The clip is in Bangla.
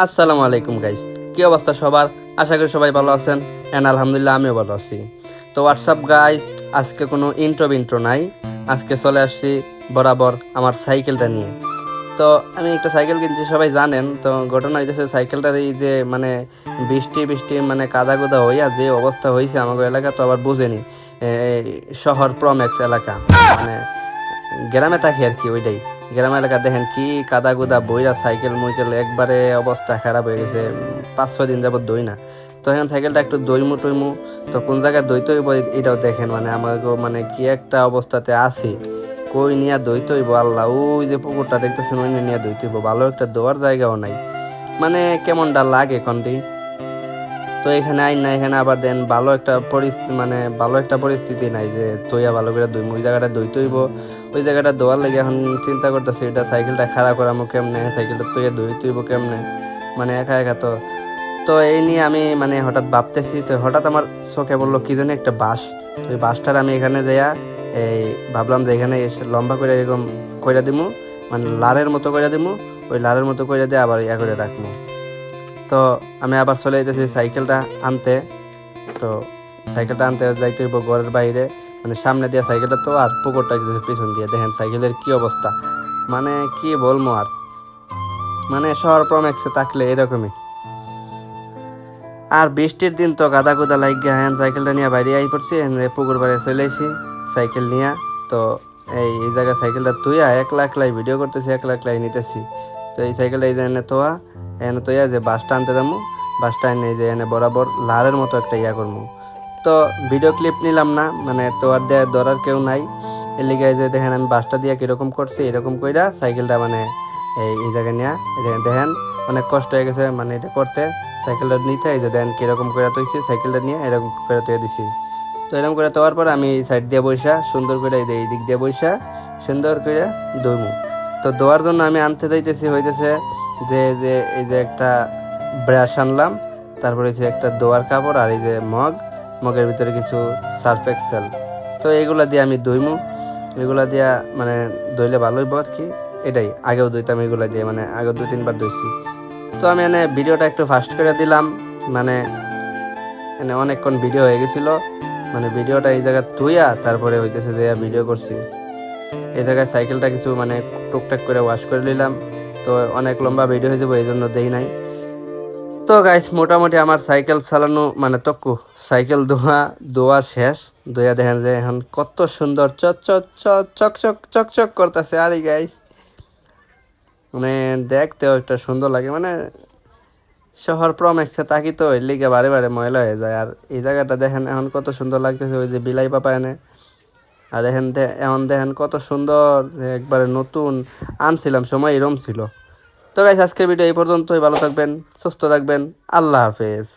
আসসালামু আলাইকুম গাইস, কি অবস্থা সবার? আশা করি সবাই ভালো আছেন। আলহামদুলিল্লাহ আমিও ভালো আছি। তো হোয়াটসঅ্যাপ গাইস, আজকে কোনো ইন্ট্রো নাই। আজকে চলে আসছি বরাবর আমার সাইকেলটা নিয়ে। তো আমি একটা সাইকেল কিনছি, সবাই জানেন। তো ঘটনা হইতেছে সাইকেলটার এই যে মানে বৃষ্টি বৃষ্টি মানে কাদা কুদা হইয়া যে অবস্থা হয়েছে আমাদের এলাকা, তো আবার বুঝেনি শহর প্রম্যাক্স এলাকা, মানে গ্রামে থাকি আর কি। ওইটাই গ্রাম এলাকা, দেখেন কি কাদা কুদা বইরা সাইকেল মুইকেল একবারে অবস্থা খারাপ হয়ে গেছে। 5-6 দিন যাবত দই না। তো এখন সাইকেলটা একটু দইমু টইমু, তো কোন জায়গায় দইতে হইব এটাও দেখেন। মানে আমাকে মানে কি একটা অবস্থাতে আছি, কই নিয়ে দইতে হইব আল্লাহ। ওই যে পুকুরটা দেখতেছেন, ওই নিয়ে দইতে হইব। ভালো একটা দোয়ার জায়গাও নাই, মানে কেমনটা লাগে কন্টি। তো এখানে আইন না, এখানে আবার দেন ভালো একটা পরিস্থিতি, মানে ভালো একটা পরিস্থিতি নাই যে তৈয়া ভালো করে দইম। ওই জায়গাটা দইতে হইব, ওই জায়গাটা দোয়ার লেগে এখন চিন্তা করতেছি এটা সাইকেলটা খারাপ করামো কেমনে, সাইকেলটা তৈয়া দইতে হইব কেমনে, মানে একা একা। তো তো এই নিয়ে আমি মানে হঠাৎ ভাবতেছি। তো হঠাৎ আমার চোখে বললো কি জানি একটা বাঁশ। তো ওই বাঁশটার আমি এখানে যাইয়া এই ভাবলাম যে এখানে এসে লম্বা করে এরকম কইরা দিমু, মানে লারের মতো কইরা দিমু। ওই লারের মতো কইরা দিয়ে আবার ইয়া করে রাখবো। তো আমি আবার চলে যেতেছি সাইকেলটা আনতে। তো সাইকেলটা আনতে যাইতে হইব ঘরের বাইরে, মানে সামনে দিয়ে সাইকেলটা, তো আর পুকুরটা পিছন দিয়ে। দেখেন সাইকেলের কি অবস্থা, মানে কি বলবো আর। মানে শহর প্রম্যাক্সে থাকলে এরকমই। আর বৃষ্টির দিন তো গাদা গুদা লাগিয়ে হ্যাঁ সাইকেলটা নিয়ে বাইরে আই পড়ছি, পুকুর বাড়ি চলে আসি সাইকেল নিয়ে। তো এই জায়গায় সাইকেলটা তুইয়া একলা ভিডিও করতেছি, একলা নিতেছি। তো এই সাইকেলটা এই যে এনে তোয়া, এনে তোয়া যে বাসটা আনতে যাবো, বাসটা এনে যে এনে বরাবর লারের মতো একটা ইয়া করবো। তো ভিডিও ক্লিপ নিলাম না, মানে তোয়ার দেয় ধরার কেউ নাই। এর লিগে যে দেখেন আমি বাসটা দিয়ে কিরকম করছি, এরকম কইরা সাইকেলটা মানে এই জায়গায় নিয়ে দেখেন অনেক কষ্ট হয়ে গেছে মানে এটা করতে। সাইকেলটা নিতে এই যে দেন কিরকম করে তৈছি, সাইকেলটা নিয়ে এরকম করে তৈরি দিছি। তো এরকম করে তোয়ার পর আমি সাইড দিয়ে বইসা সুন্দর করে এই দিক দিয়ে বইসা সুন্দর করে দইমু। তো দোয়ার জন্য আমি আনতে যাইতেছি হইতেছে যে যে এই যে একটা ব্রাশ আনলাম, তারপরে যে একটা দোয়ার কাপড়, আর এই যে মগের ভিতরে কিছু সার্ফ এক্সেল। তো এইগুলা দিয়ে আমি দইমু, এগুলা দিয়া মানে দইলে ভালো হইব আর কি। এটাই আগেও দইতাম এগুলা দিয়ে, মানে আগেও 2-3 বার দইছি। তো আমি এনে ভিডিওটা একটু ফাস্ট করে দিলাম, মানে এনে অনেকক্ষণ ভিডিও হয়ে গেছিল। মানে ভিডিওটা এই জায়গায় তুইয়া তারপরে হইতেছে যে ভিডিও করছি। এই জায়গায় সাইকেলটা কিছু মানে টুকটাক করে ওয়াশ করে নিলাম। তো অনেক লম্বা ভিডিও হয়ে যাবো, এই জন্য দেই নাই। তো গাইস মোটামুটি আমার সাইকেল চালানো মানে তক্কু সাইকেল ধোয়া শেষ। ধোয়া দেখেন যে এখন কত সুন্দর চকচক করতেছে। আরে গাইস মানে দেখতেও একটা সুন্দর লাগে, মানে শহর প্রম্যাক্সে থাকি তো এর লিগে বারে বারে ময়লা হয়ে যায়। আর এই জায়গাটা দেখেন এখন কত সুন্দর লাগতেছে, ওই যে বিলাই পাপা এনে। আর এখন দেখেন কত সুন্দর, একবারে নতুন আনছিলাম সময় এরম ছিল। তো গাইস আজকের ভিডিও এই পর্যন্তই। ভালো থাকবেন, সুস্থ থাকবেন, আল্লাহ হাফেজ।